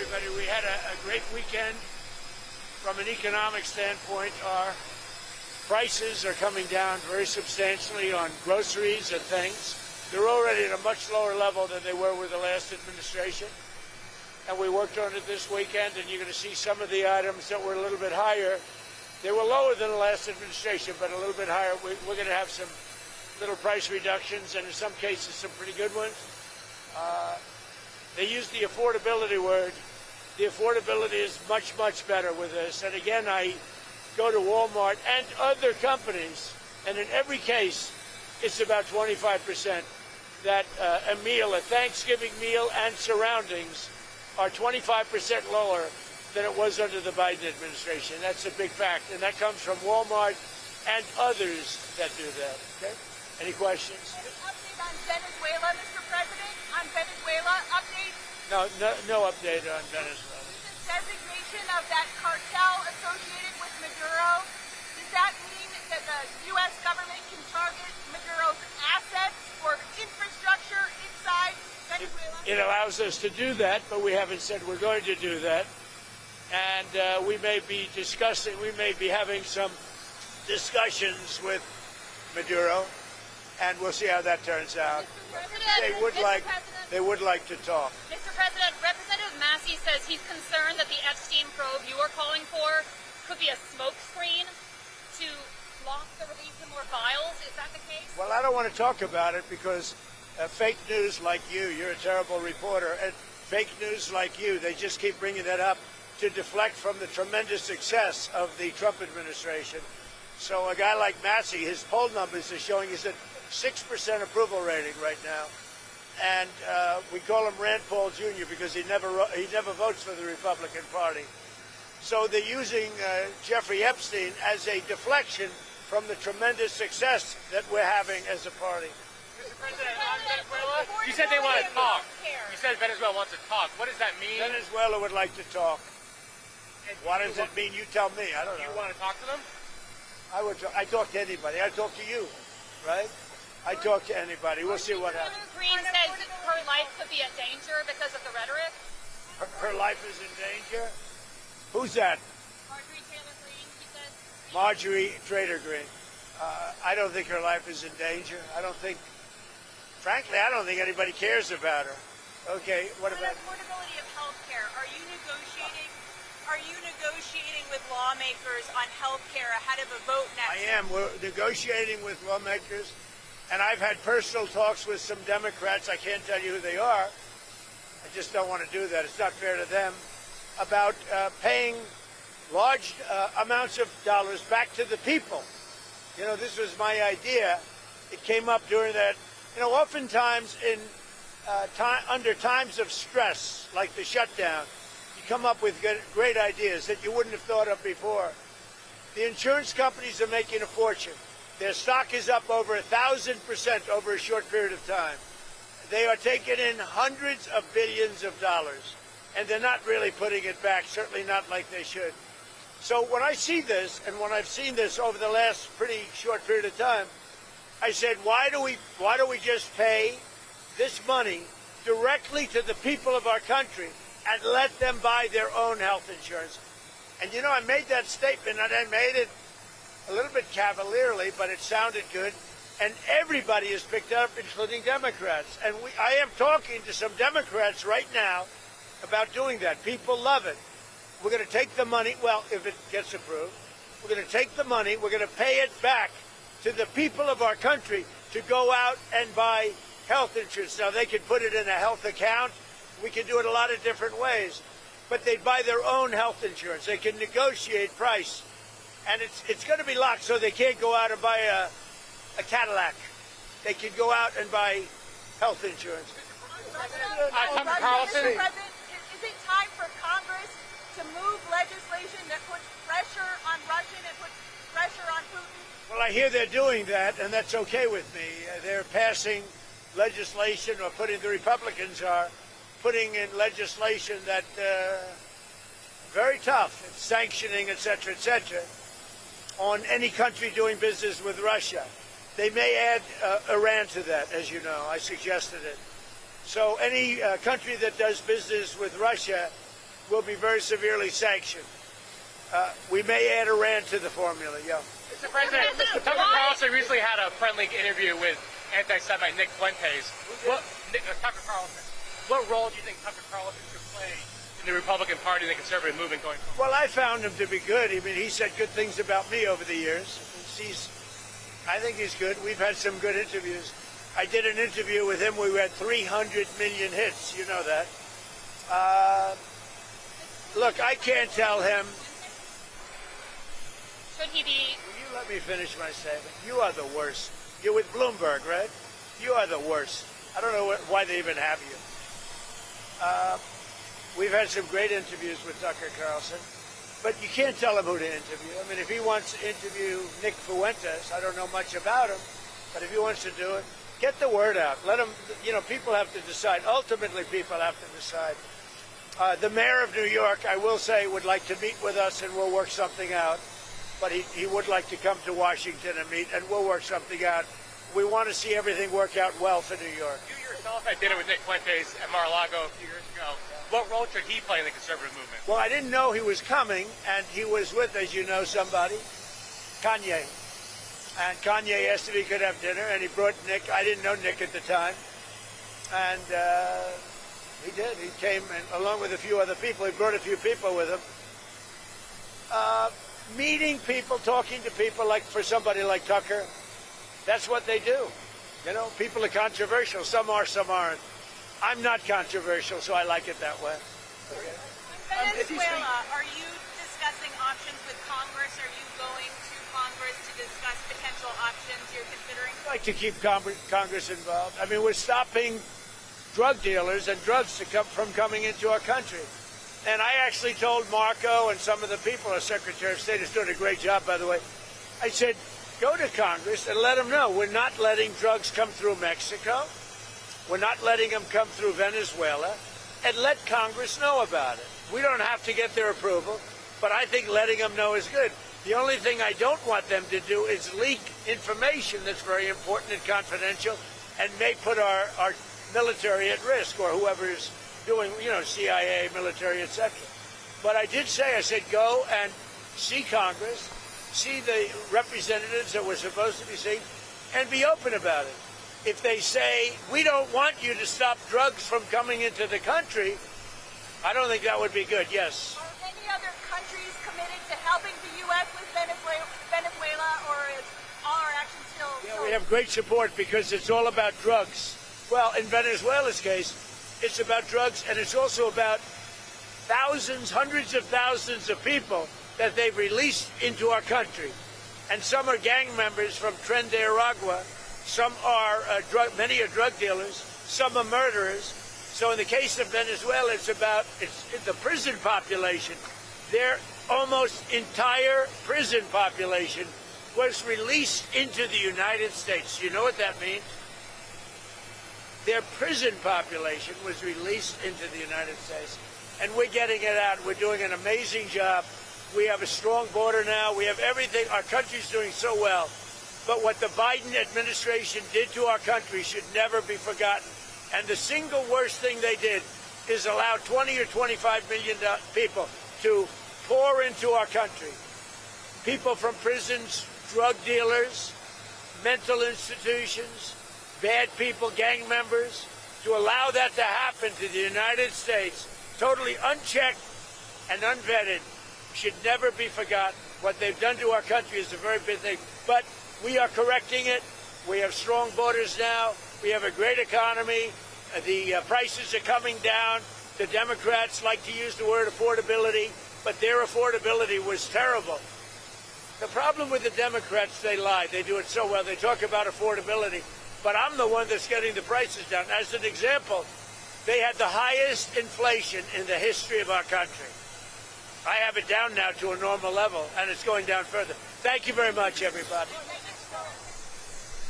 everybody. We had a great weekend. From an economic standpoint, our prices are coming down very substantially on groceries and things. They're already at a much lower level than they were with the last administration. And we worked on it this weekend, and you're going to see some of the items that were a little bit higher. They were lower than the last administration, but a little bit higher. We're going to have some little price reductions, and in some cases, some pretty good ones. They used the affordability word. The affordability is much, much better with this. And again, I go to Walmart and other companies, and in every case, it's about 25% that a meal, a Thanksgiving meal and surroundings are 25% lower than it was under the Biden administration. That's a big fact, and that comes from Walmart and others that do that. Okay? Any questions? Any update on Venezuela, Mr. President? On Venezuela, update? No update on Venezuela. The designation of that cartel associated with Maduro, does that mean that the U.S. government can target Maduro's assets or infrastructure inside Venezuela? It allows us to do that, but we haven't said we're going to do that. And we may be having some discussions with Maduro, and we'll see how that turns out. They would like to talk. Mr. President, Representative Massey says he's concerned that the Epstein probe you are calling for could be a smokescreen to block the release of more files. Is that the case? Well, I don't want to talk about it because fake news like you're a terrible reporter, and fake news like you, they just keep bringing that up to deflect from the tremendous success of the Trump administration. So a guy like Massey, his poll numbers are showing he's at 6% approval rating right now. And we call him Rand Paul Jr. because he never votes for the Republican Party. So they're using Jeffrey Epstein as a deflection from the tremendous success that we're having as a party. Mr. President, on Venezuela, you said they want to talk. You said Venezuela wants to talk. What does that mean? Venezuela would like to talk. What does it mean? You tell me. I don't know. You want to talk to them? I talk to anybody. I talk to you, right? I talk to anybody. We'll see what happens. Green says her life could be in danger because of the rhetoric. Her life is in danger? Who's that? Marjorie Taylor Greene, she says. Marjorie Taylor Greene. I don't think her life is in danger. Frankly, I don't think anybody cares about her. Okay, what about affordability of health care? Are you negotiating with lawmakers on health care ahead of a vote next? I am. We're negotiating with lawmakers, and I've had personal talks with some Democrats. I can't tell you who they are. I just don't want to do that. It's not fair to them. About paying large amounts of dollars back to the people. You know, this was my idea. It came up during that. You know, oftentimes under times of stress, like the shutdown, you come up with great ideas that you wouldn't have thought of before. The insurance companies are making a fortune. Their stock is up over 1,000% over a short period of time. They are taking in hundreds of billions of dollars, and they're not really putting it back, certainly not like they should. So when I see this, and when I've seen this over the last pretty short period of time, I said, why do we just pay this money directly to the people of our country and let them buy their own health insurance? And you know, I made that statement, and I made it a little bit cavalierly, but it sounded good. And everybody has picked it up, including Democrats. And I am talking to some Democrats right now about doing that. People love it. We're going to take the money, well, if it gets approved, we're going to take the money, we're going to pay it back to the people of our country to go out and buy health insurance. Now, they can put it in a health account. We can do it a lot of different ways. But they buy their own health insurance. They can negotiate price. And it's going to be locked so they can't go out and buy a Cadillac. They can go out and buy health insurance. Carlson. Is it time for Congress to move legislation that puts pressure on Russia and puts pressure on Putin? Well, I hear they're doing that, and that's okay with me. They're passing legislation, or the Republicans are putting in legislation that very tough, it's sanctioning, et cetera, on any country doing business with Russia. They may add Iran to that, as you know. I suggested it. So any country that does business with Russia will be very severely sanctioned. We may add Iran to the formula, yeah. Mr. President, Tucker Carlson recently had a friendly interview with anti-Semite Nick Fuentes. Tucker Carlson. What role do you think Tucker Carlson should play in the Republican Party and the conservative movement going forward? Well, I found him to be good. I mean, he said good things about me over the years. I think he's good. We've had some good interviews. I did an interview with him. We had 300 million hits. You know that. Look, I can't tell him. Should he be? Will you let me finish my statement? You are the worst. You're with Bloomberg, right? You are the worst. I don't know why they even have you. We've had some great interviews with Tucker Carlson, but you can't tell him who to interview. I mean, if he wants to interview Nick Fuentes, I don't know much about him, but if he wants to do it, get the word out. Let him, people have to decide. Ultimately, people have to decide. The mayor of New York, I will say, would like to meet with us, and we'll work something out. But he would like to come to Washington and meet, and we'll work something out. We want to see everything work out well for New York. You yourself had dinner with Nick Fuentes at Mar-a-Lago a few years ago. What role should he play in the conservative movement? Well, I didn't know he was coming, and he was with, as you know, somebody, Kanye. And Kanye asked if he could have dinner, and he brought Nick. I didn't know Nick at the time. And he did. He came, and along with a few other people. He brought a few people with him. Meeting people, talking to people, like for somebody like Tucker, that's what they do. People are controversial. Some are, some aren't. I'm not controversial, so I like it that way. Okay. Venezuela, are you discussing options with Congress? Are you going to Congress to discuss potential options you're considering? I'd like to keep Congress involved. I mean, we're stopping drug dealers and drugs from coming into our country. And I actually told Marco and some of the people, our Secretary of State is doing a great job, by the way. I said, go to Congress and let them know we're not letting drugs come through Mexico. We're not letting them come through Venezuela. And let Congress know about it. We don't have to get their approval, but I think letting them know is good. The only thing I don't want them to do is leak information that's very important and confidential and may put our military at risk, or whoever is doing, CIA, military, etc. But I did say, I said, go and see Congress, see the representatives that we're supposed to be seeing, and be open about it. If they say, we don't want you to stop drugs from coming into the country, I don't think that would be good, yes. Are any other countries committed to helping the U.S. with Venezuela, or is all our action still? Yeah, we have great support because it's all about drugs. Well, in Venezuela's case, it's about drugs, and it's also about thousands, hundreds of thousands of people that they've released into our country. And some are gang members from Tren de Aragua. Some are many are drug dealers. Some are murderers. So in the case of Venezuela, it's the prison population. Their almost entire prison population was released into the United States. You know what that means? Their prison population was released into the United States. And we're getting it out. We're doing an amazing job. We have a strong border now. We have everything. Our country's doing so well. But what the Biden administration did to our country should never be forgotten. And the single worst thing they did is allow 20 or 25 million people to pour into our country. People from prisons, drug dealers, mental institutions, bad people, gang members, to allow that to happen to the United States, totally unchecked and unvetted, should never be forgotten. What they've done to our country is a very big thing. But we are correcting it. We have strong borders now. We have a great economy. The prices are coming down. The Democrats like to use the word affordability, but their affordability was terrible. The problem with the Democrats, they lie. They do it so well. They talk about affordability. But I'm the one that's getting the prices down. As an example, they had the highest inflation in the history of our country. I have it down now to a normal level, and it's going down further. Thank you very much, everybody.